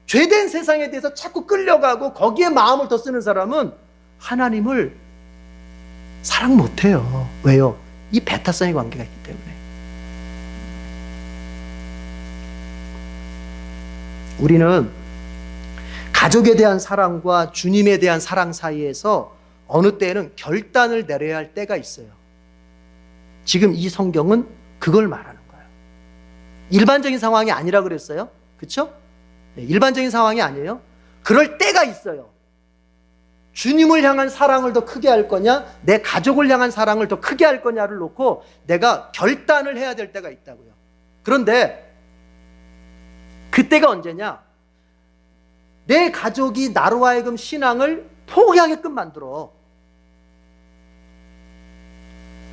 죄된 세상에 대해서 자꾸 끌려가고 거기에 마음을 더 쓰는 사람은 하나님을 사랑 못해요. 왜요? 이 배타성의 관계가 있기 때문에. 우리는 가족에 대한 사랑과 주님에 대한 사랑 사이에서 어느 때에는 결단을 내려야 할 때가 있어요. 지금 이 성경은 그걸 말하는 거예요. 일반적인 상황이 아니라 그랬어요. 그렇죠? 네, 일반적인 상황이 아니에요. 그럴 때가 있어요. 주님을 향한 사랑을 더 크게 할 거냐, 내 가족을 향한 사랑을 더 크게 할 거냐를 놓고 내가 결단을 해야 될 때가 있다고요. 그런데 그때가 언제냐? 내 가족이 나로 하여금 신앙을 포기하게끔 만들어.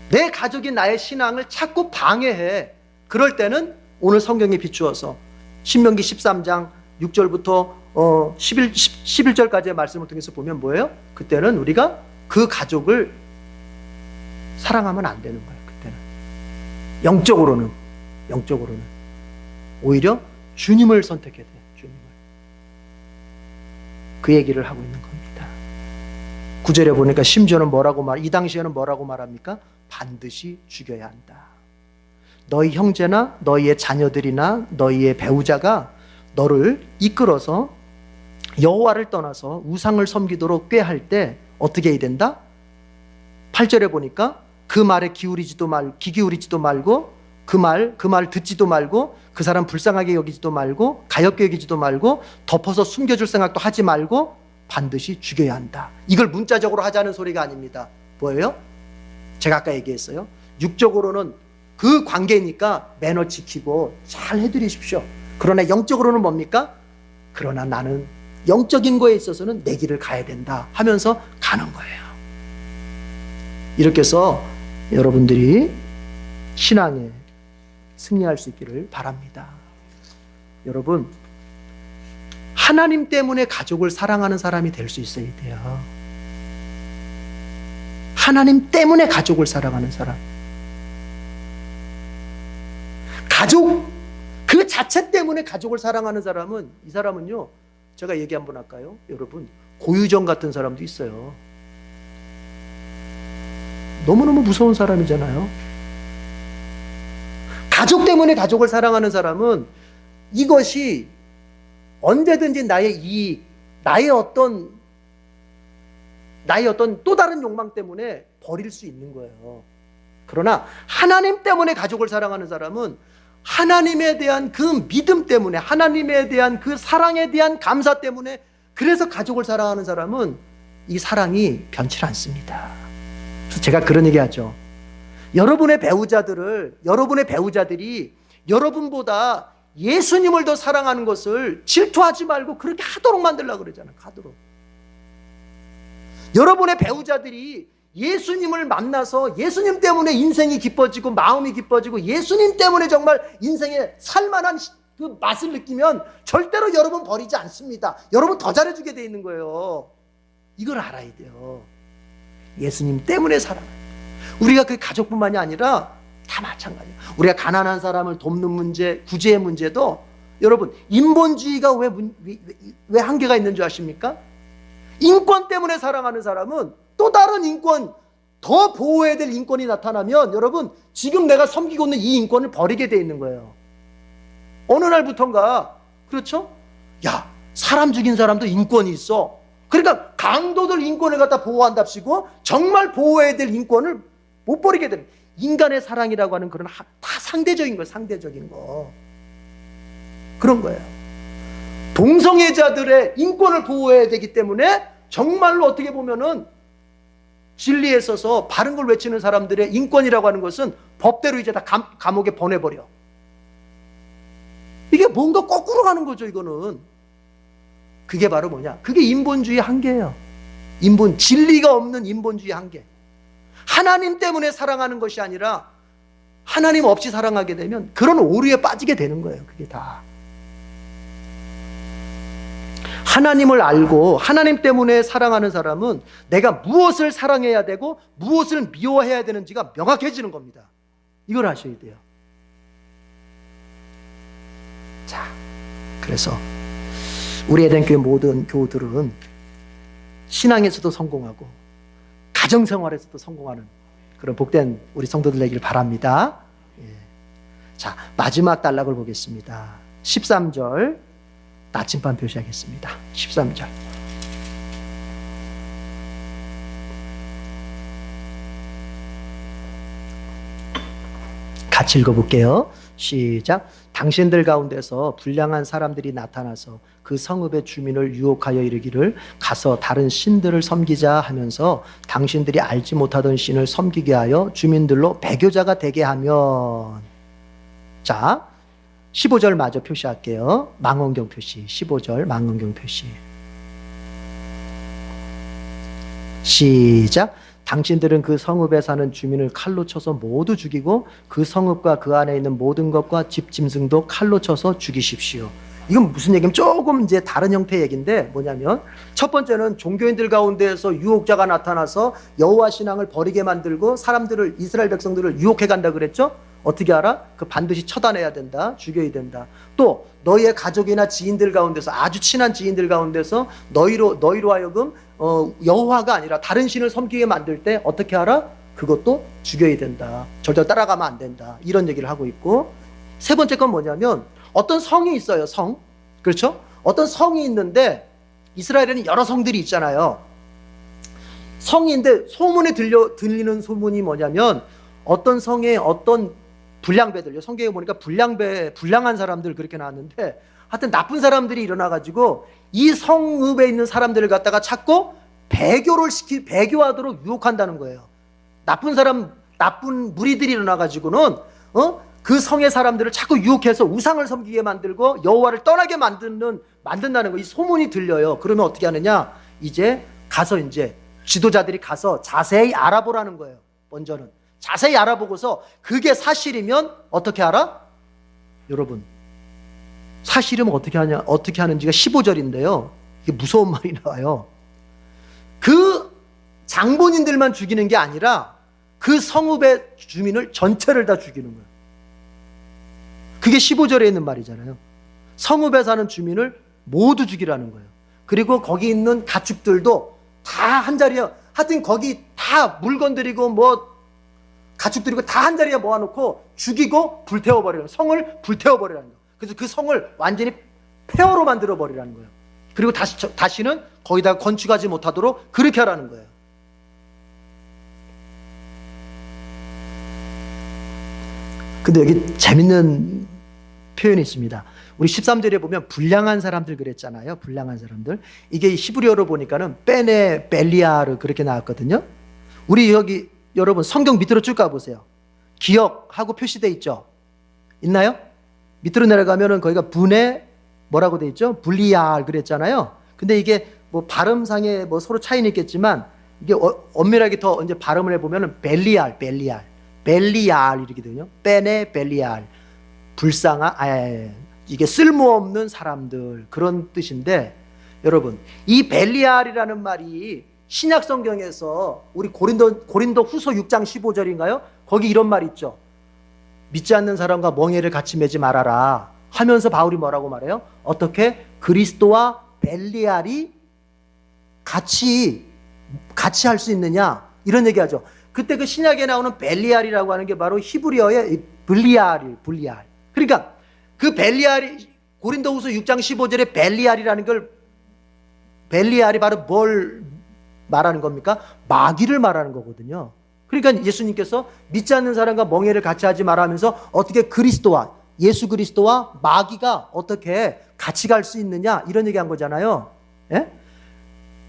내 가족이 나의 신앙을 자꾸 방해해. 그럴 때는 오늘 성경에 비추어서 신명기 13장 6절부터 11절까지의 말씀을 통해서 보면 뭐예요? 그때는 우리가 그 가족을 사랑하면 안 되는 거예요. 영적으로는 오히려 주님을 선택해야 돼요. 주님을. 그 얘기를 하고 있는 겁니다. 9절에 보니까 심지어는 이 당시에는 뭐라고 말합니까? 반드시 죽여야 한다. 너희 형제나 너희의 자녀들이나 너희의 배우자가 너를 이끌어서 여호와를 떠나서 우상을 섬기도록 꾀할 때 어떻게 해야 된다? 8절에 보니까 그 말에 귀 기울이지도 말고 그 말 듣지도 말고 그 사람 불쌍하게 여기지도 말고 가엾게 여기지도 말고 덮어서 숨겨줄 생각도 하지 말고 반드시 죽여야 한다. 이걸 문자적으로 하자는 소리가 아닙니다. 뭐예요? 제가 아까 얘기했어요. 육적으로는 그 관계니까 매너 지키고 잘 해드리십시오. 그러나 영적으로는 뭡니까? 그러나 나는 영적인 거에 있어서는 내 길을 가야 된다 하면서 가는 거예요. 이렇게 해서 여러분들이 신앙에 승리할 수 있기를 바랍니다. 여러분, 하나님 때문에 가족을 사랑하는 사람이 될 수 있어야 돼요. 하나님 때문에 가족을 사랑하는 사람. 가족 그 자체 때문에 가족을 사랑하는 사람은, 이 사람은요, 제가 얘기 한번 할까요? 여러분, 고유정 같은 사람도 있어요. 너무너무 무서운 사람이잖아요. 가족 때문에 가족을 사랑하는 사람은 이것이 언제든지 나의 이익, 나의 어떤 또 다른 욕망 때문에 버릴 수 있는 거예요. 그러나 하나님 때문에 가족을 사랑하는 사람은 하나님에 대한 그 믿음 때문에, 하나님에 대한 그 사랑에 대한 감사 때문에, 그래서 가족을 사랑하는 사람은 이 사랑이 변치 않습니다. 그래서 제가 그런 얘기 하죠. 여러분의 배우자들이 여러분보다 예수님을 더 사랑하는 것을 질투하지 말고 그렇게 하도록 만들려고 그러잖아요. 하도록. 여러분의 배우자들이 예수님을 만나서 예수님 때문에 인생이 기뻐지고 마음이 기뻐지고 예수님 때문에 정말 인생에 살만한 그 맛을 느끼면 절대로 여러분 버리지 않습니다. 여러분 더 잘해주게 돼 있는 거예요. 이걸 알아야 돼요. 예수님 때문에 살아가요. 우리가 그 가족뿐만이 아니라 다 마찬가지예요. 우리가 가난한 사람을 돕는 문제, 구제의 문제도 여러분 인본주의가 왜 한계가 있는 줄 아십니까? 인권 때문에 사랑하는 사람은 또 다른 인권, 더 보호해야 될 인권이 나타나면 여러분 지금 내가 섬기고 있는 이 인권을 버리게 돼 있는 거예요. 어느 날부턴가, 그렇죠? 야, 사람 죽인 사람도 인권이 있어. 그러니까 강도들 인권을 갖다 보호한답시고 정말 보호해야 될 인권을 못 버리게 됩니다. 인간의 사랑이라고 하는 그런 다 상대적인 거예요. 상대적인 거. 그런 거예요. 동성애자들의 인권을 보호해야 되기 때문에 정말로 어떻게 보면은 진리에 있어서 바른 걸 외치는 사람들의 인권이라고 하는 것은 법대로 이제 다 감옥에 보내버려. 이게 뭔가 거꾸로 가는 거죠, 이거는. 그게 바로 뭐냐? 그게 인본주의 한계예요. 진리가 없는 인본주의 한계. 하나님 때문에 사랑하는 것이 아니라 하나님 없이 사랑하게 되면 그런 오류에 빠지게 되는 거예요. 그게 다. 하나님을 알고 하나님 때문에 사랑하는 사람은 내가 무엇을 사랑해야 되고 무엇을 미워해야 되는지가 명확해지는 겁니다. 이걸 아셔야 돼요. 자, 그래서 우리 에덴교회 모든 교우들은 신앙에서도 성공하고 가정생활에서도 성공하는 그런 복된 우리 성도들 되기를 바랍니다. 예. 자, 마지막 단락을 보겠습니다. 13절 나침반 표시하겠습니다. 13절. 같이 읽어볼게요. 시작. 당신들 가운데서 불량한 사람들이 나타나서 그 성읍의 주민을 유혹하여 이르기를 가서 다른 신들을 섬기자 하면서 당신들이 알지 못하던 신을 섬기게 하여 주민들로 배교자가 되게 하면. 자, 15절 마저 표시할게요. 망원경 표시. 15절 망원경 표시. 시작. 당신들은 그 성읍에 사는 주민을 칼로 쳐서 모두 죽이고 그 성읍과 그 안에 있는 모든 것과 집 짐승도 칼로 쳐서 죽이십시오. 이건 무슨 얘기냐면 조금 이제 다른 형태의 얘기인데 뭐냐면 첫 번째는 종교인들 가운데에서 유혹자가 나타나서 여호와 신앙을 버리게 만들고 사람들을 이스라엘 백성들을 유혹해 간다 그랬죠? 어떻게 알아? 그 반드시 처단해야 된다. 죽여야 된다. 또 너희의 가족이나 지인들 가운데서 아주 친한 지인들 가운데서 너희로 하여금 여호와가 아니라 다른 신을 섬기게 만들 때 어떻게 알아? 그것도 죽여야 된다. 절대로 따라가면 안 된다. 이런 얘기를 하고 있고 세 번째 건 뭐냐면 어떤 성이 있어요. 성. 그렇죠? 어떤 성이 있는데 이스라엘에는 여러 성들이 있잖아요. 성인데 소문에 들리는 소문이 뭐냐면 어떤 성에 어떤 불량배들, 성경에 보니까 불량한 사람들 그렇게 나왔는데 하여튼 나쁜 사람들이 일어나가지고 이 성읍에 있는 사람들을 갖다가 찾고 배교하도록 유혹한다는 거예요. 나쁜 무리들이 일어나가지고는 그 성의 사람들을 자꾸 유혹해서 우상을 섬기게 만들고 여호와를 떠나게 만든다는 거. 이 소문이 들려요. 그러면 어떻게 하느냐? 이제 지도자들이 가서 자세히 알아보라는 거예요. 먼저는 자세히 알아보고서 그게 사실이면 어떻게 알아? 여러분, 사실이면 어떻게 하는지가 15절인데요. 이게 무서운 말이 나와요. 그 장본인들만 죽이는 게 아니라 그 성읍의 주민을 전체를 다 죽이는 거예요. 그게 15절에 있는 말이잖아요. 성읍에 사는 주민을 모두 죽이라는 거예요. 그리고 거기 있는 가축들도 다 한자리에, 하여튼 거기 다 물건들이고 가축들이고 다 한자리에 모아놓고 죽이고 불태워버리는, 성을 불태워버리라는 거예요. 그래서 그 성을 완전히 폐허로 만들어버리라는 거예요. 그리고 다시는 거기다가 건축하지 못하도록 그렇게 하라는 거예요. 근데 여기 재밌는 표현이 있습니다. 우리 13절에 보면 불량한 사람들 그랬잖아요. 불량한 사람들. 이게 히브리어로 보니까는 베네 벨리아르 그렇게 나왔거든요. 우리 여기 여러분 성경 밑으로 쭉 가보세요. 기억하고 표시돼 있죠? 있나요? 밑으로 내려가면은 거기가 분에 뭐라고 돼 있죠? 불리알 그랬잖아요. 근데 이게 발음상에 서로 차이는 있겠지만 이게 엄밀하게 더 이제 발음을 해보면은 벨리알 이렇게 되거든요. 베네 벨리알. 이게 쓸모없는 사람들 그런 뜻인데 여러분 이 벨리알이라는 말이 신약 성경에서 우리 고린도 후서 6장 15절인가요? 거기 이런 말이 있죠. 믿지 않는 사람과 멍에를 같이 매지 말아라 하면서 바울이 뭐라고 말해요? 어떻게 그리스도와 벨리알이 같이 할 수 있느냐 이런 얘기하죠. 그때 그 신약에 나오는 벨리알이라고 하는 게 바로 히브리어의 불리알. 그러니까 그 벨리알이 고린도후서 6장 15절에 벨리알이 바로 뭘 말하는 겁니까? 마귀를 말하는 거거든요. 그러니까 예수님께서 믿지 않는 사람과 멍에를 같이 하지 말아 하면서 어떻게 예수 그리스도와 마귀가 어떻게 같이 갈 수 있느냐 이런 얘기한 거잖아요. 예?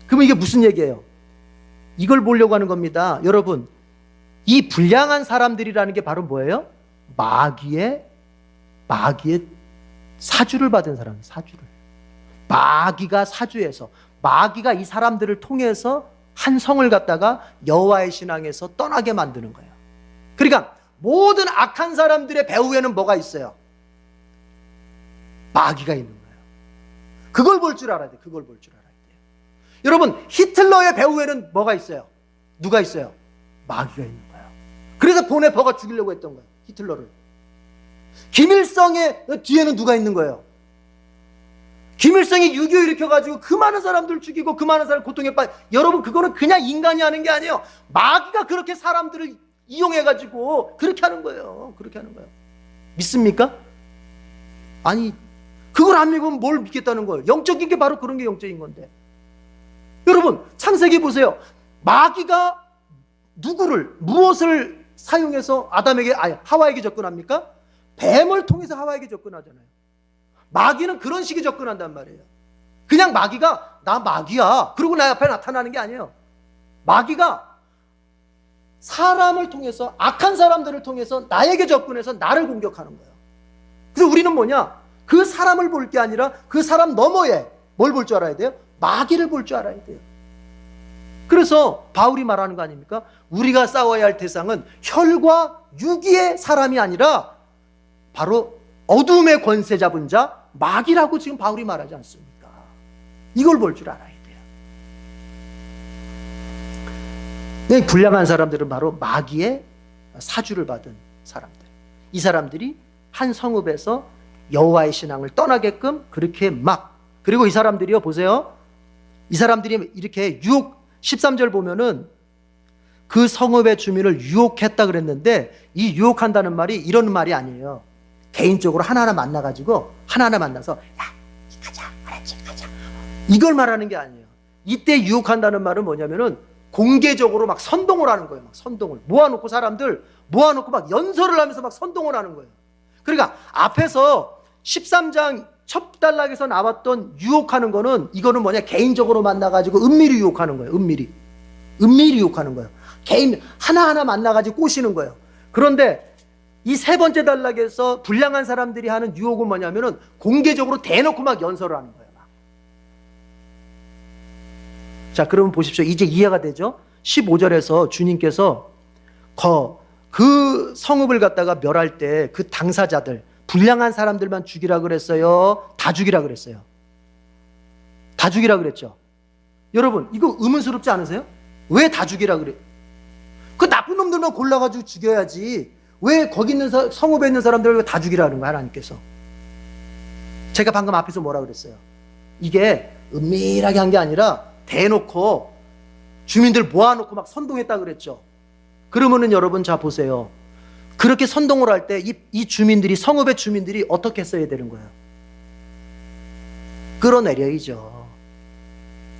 그러면 이게 무슨 얘기예요? 이걸 보려고 하는 겁니다. 여러분 이 불량한 사람들이라는 게 바로 뭐예요? 마귀의 사주를 받은 사람, 마귀가 사주해서 마귀가 이 사람들을 통해서 한 성을 갖다가 여호와의 신앙에서 떠나게 만드는 거예요. 그러니까 모든 악한 사람들의 배후에는 뭐가 있어요? 마귀가 있는 거예요. 그걸 볼 줄 알아야 돼요. 여러분 히틀러의 배후에는 뭐가 있어요? 누가 있어요? 마귀가 있는 거예요. 그래서 보네퍼가 죽이려고 했던 거예요. 히틀러를. 김일성의 뒤에는 누가 있는 거예요? 김일성이 6.25 일으켜가지고 그 많은 사람들 죽이고 그 많은 사람 고통에 빠져. 여러분 그거는 그냥 인간이 하는 게 아니에요. 마귀가 그렇게 사람들을 이용해가지고 그렇게 하는 거예요. 믿습니까? 아니 그걸 안 믿으면 뭘 믿겠다는 거예요? 영적인 게 바로 그런 게 영적인 건데. 여러분 창세기 보세요. 마귀가 무엇을 사용해서 하와에게 접근합니까? 뱀을 통해서 하와에게 접근하잖아요. 마귀는 그런 식의 접근한단 말이에요. 그냥 마귀가 나 마귀야 그러고 나 앞에 나타나는 게 아니에요. 마귀가 사람을 통해서 악한 사람들을 통해서 나에게 접근해서 나를 공격하는 거예요. 그래서 우리는 뭐냐? 그 사람을 볼 게 아니라 그 사람 너머에 뭘 볼 줄 알아야 돼요? 마귀를 볼 줄 알아야 돼요. 그래서 바울이 말하는 거 아닙니까? 우리가 싸워야 할 대상은 혈과 육의 사람이 아니라 바로 어둠의 권세 잡은 자 마귀라고 지금 바울이 말하지 않습니까? 이걸 볼 줄 알아야 돼요. 네, 불량한 사람들은 바로 마귀의 사주를 받은 사람들. 이 사람들이 한 성읍에서 여호와의 신앙을 떠나게끔 그렇게 그리고 이 사람들이요, 보세요. 이 사람들이 이렇게 13절 보면은 그 성읍의 주민을 유혹했다 그랬는데, 이 유혹한다는 말이 이런 말이 아니에요. 개인적으로 하나하나 만나가지고 하나하나 만나서 야 가자, 알았지, 가자, 이걸 말하는 게 아니에요. 이때 유혹한다는 말은 뭐냐면은 공개적으로 막 선동을 하는 거예요. 막 선동을 모아놓고, 사람들 모아놓고 막 연설을 하면서 막 선동을 하는 거예요. 그러니까 앞에서 13장 첫 단락에서 나왔던 유혹하는 거는, 이거는 뭐냐, 개인적으로 만나가지고 은밀히 유혹하는 거예요. 은밀히 유혹하는 거예요. 개인 하나하나 만나가지고 꼬시는 거예요. 그런데 이 세 번째 단락에서 불량한 사람들이 하는 유혹은 뭐냐면은 공개적으로 대놓고 막 연설을 하는 거예요. 막. 자, 그러면 보십시오. 이제 이해가 되죠? 15절에서 주님께서 그 성읍을 갖다가 멸할 때 그 당사자들, 불량한 사람들만 죽이라 그랬어요? 다 죽이라 그랬어요? 다 죽이라 그랬죠? 여러분, 이거 의문스럽지 않으세요? 왜 다 죽이라 그래? 그 나쁜 놈들만 골라가지고 죽여야지. 왜 거기 있는 성읍에 있는 사람들을 다 죽이라는 거야, 하나님께서? 제가 방금 앞에서 뭐라 그랬어요? 이게 은밀하게 한 게 아니라 대놓고 주민들 모아놓고 막 선동했다 그랬죠. 그러면은 여러분, 자 보세요. 그렇게 선동을 할 때 이 주민들이, 성읍의 주민들이 어떻게 써야 되는 거예요? 끌어내려야죠.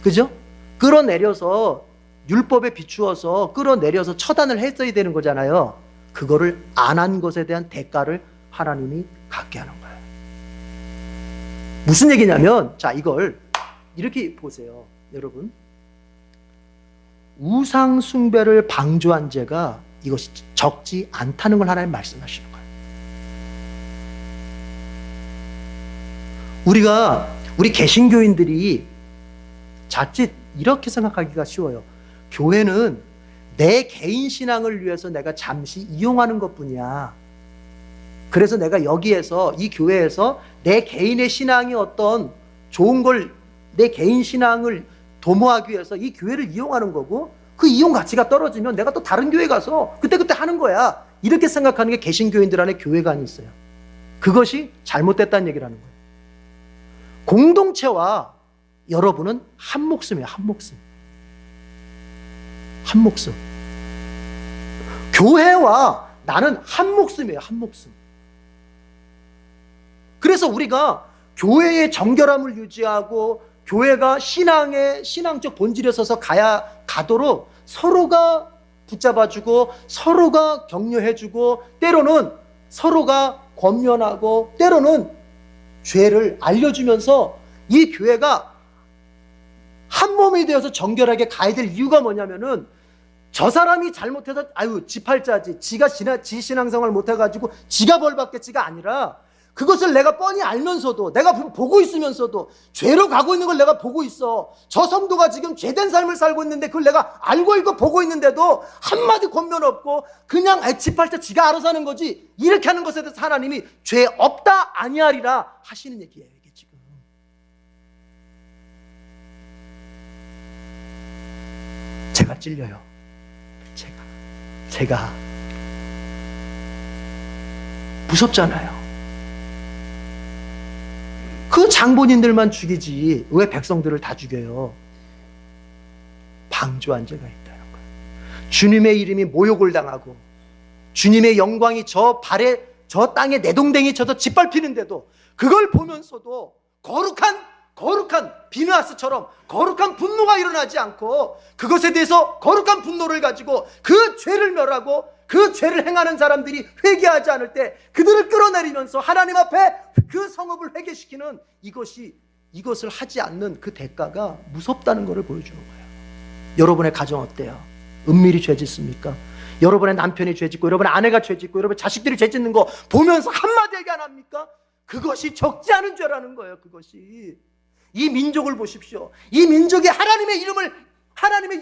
그죠? 끌어내려서 율법에 비추어서 끌어내려서 처단을 했어야 되는 거잖아요. 그거를 안 한 것에 대한 대가를 하나님이 갖게 하는 거예요. 무슨 얘기냐면, 자, 이걸 이렇게 보세요. 여러분, 우상 숭배를 방조한 죄가 이것이 적지 않다는 걸 하나님 말씀하시는 거예요. 우리 개신교인들이 자칫 이렇게 생각하기가 쉬워요. 교회는 내 개인 신앙을 위해서 내가 잠시 이용하는 것뿐이야. 그래서 내가 여기에서, 이 교회에서 내 개인의 신앙이 어떤 좋은 걸, 내 개인 신앙을 도모하기 위해서 이 교회를 이용하는 거고, 그 이용 가치가 떨어지면 내가 또 다른 교회 가서 그때그때 하는 거야. 이렇게 생각하는 게 개신교인들 안에 교회관이 있어요. 그것이 잘못됐다는 얘기를 하는 거예요. 공동체와 여러분은 한 목숨이에요. 한 목숨. 한 목숨. 교회와 나는 한 목숨이에요. 한 목숨. 그래서 우리가 교회의 정결함을 유지하고 교회가 신앙적 본질에 서서 가도록 서로가 붙잡아주고 서로가 격려해주고, 때로는 서로가 권면하고, 때로는 죄를 알려주면서 이 교회가 한 몸이 되어서 정결하게 가야 될 이유가 뭐냐면은, 저 사람이 잘못해서 지팔자지, 지 신앙생활 못해가지고 지가 벌 받겠지가 아니라, 그것을 내가 뻔히 알면서도, 내가 보고 있으면서도, 죄로 가고 있는 걸 내가 보고 있어. 저 성도가 지금 죄된 삶을 살고 있는데 그걸 내가 알고 있고 보고 있는데도 한마디 권면 없고 그냥 지팔자 지가 알아서 하는 거지, 이렇게 하는 것에 대해서 하나님이 죄 없다 아니하리라 하시는 얘기예요. 이게 지금 제가 찔려요. 제가 무섭잖아요. 그 장본인들만 죽이지 왜 백성들을 다 죽여요? 방조한 죄가 있다는 거예요. 주님의 이름이 모욕을 당하고 주님의 영광이 저 땅에 내동댕이 쳐서 짓밟히는데도, 그걸 보면서도 거룩한 비느하스처럼 거룩한 분노가 일어나지 않고, 그것에 대해서 거룩한 분노를 가지고 그 죄를 멸하고 그 죄를 행하는 사람들이 회개하지 않을 때 그들을 끌어내리면서 하나님 앞에 그 성읍을 회개시키는, 이것을 하지 않는 그 대가가 무섭다는 것을 보여주는 거예요. 여러분의 가정 어때요? 은밀히 죄 짓습니까? 여러분의 남편이 죄 짓고, 여러분의 아내가 죄 짓고, 여러분의 자식들이 죄 짓는 거 보면서 한마디 얘기 안 합니까? 그것이 적지 않은 죄라는 거예요. 그것이. 이 민족을 보십시오. 이 민족이 하나님의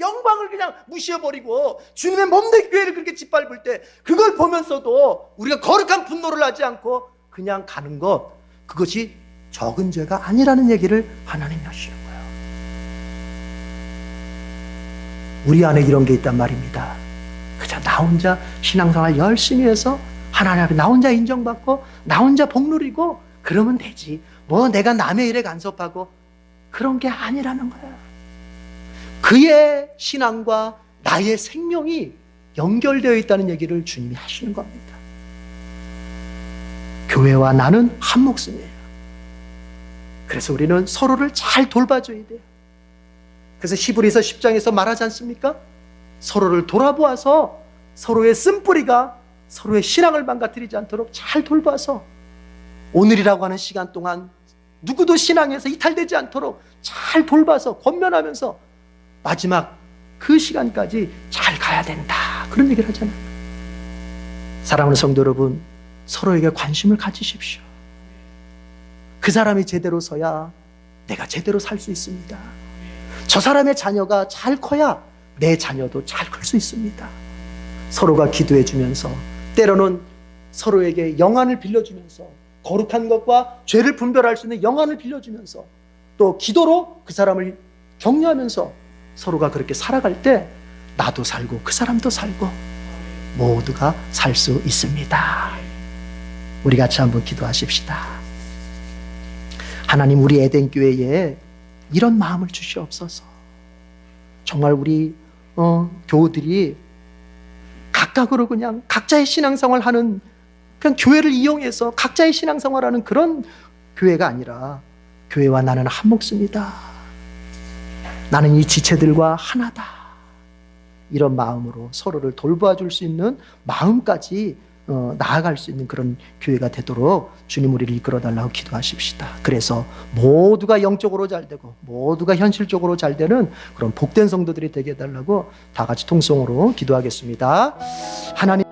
영광을 그냥 무시해버리고 주님의 몸된 교회를 그렇게 짓밟을 때, 그걸 보면서도 우리가 거룩한 분노를 하지 않고 그냥 가는 것, 그것이 적은 죄가 아니라는 얘기를 하나님이 하시는 거예요. 우리 안에 이런 게 있단 말입니다. 그저 나 혼자 신앙생활 열심히 해서 하나님 앞에 나 혼자 인정받고 나 혼자 복 누리고 그러면 되지. 뭐 내가 남의 일에 간섭하고 그런 게 아니라는 거예요. 그의 신앙과 나의 생명이 연결되어 있다는 얘기를 주님이 하시는 겁니다. 교회와 나는 한 목숨이에요. 그래서 우리는 서로를 잘 돌봐줘야 돼요. 그래서 히브리서 10장에서 말하지 않습니까? 서로를 돌아보아서 서로의 쓴뿌리가 서로의 신앙을 망가뜨리지 않도록 잘 돌봐서 오늘이라고 하는 시간 동안 누구도 신앙에서 이탈되지 않도록 잘 돌봐서 권면하면서 마지막 그 시간까지 잘 가야 된다. 그런 얘기를 하잖아요. 사랑하는 성도 여러분, 서로에게 관심을 가지십시오. 그 사람이 제대로 서야 내가 제대로 살 수 있습니다. 저 사람의 자녀가 잘 커야 내 자녀도 잘 클 수 있습니다. 서로가 기도해 주면서 때로는 서로에게 영안을 빌려주면서 거룩한 것과 죄를 분별할 수 있는 영안을 빌려주면서 또 기도로 그 사람을 격려하면서 서로가 그렇게 살아갈 때 나도 살고 그 사람도 살고 모두가 살 수 있습니다. 우리 같이 한번 기도하십시다. 하나님, 우리 에덴교회에 이런 마음을 주시옵소서. 정말 우리 교우들이 각각으로 그냥 각자의 신앙생활 하는 그냥 교회를 이용해서 각자의 신앙생활 하는 그런 교회가 아니라 교회와 나는 한 목숨이다. 나는 이 지체들과 하나다. 이런 마음으로 서로를 돌봐줄 수 있는 마음까지 나아갈 수 있는 그런 교회가 되도록 주님 우리를 이끌어달라고 기도하십시다. 그래서 모두가 영적으로 잘되고 모두가 현실적으로 잘되는 그런 복된 성도들이 되게 해달라고 다 같이 통성으로 기도하겠습니다. 하나님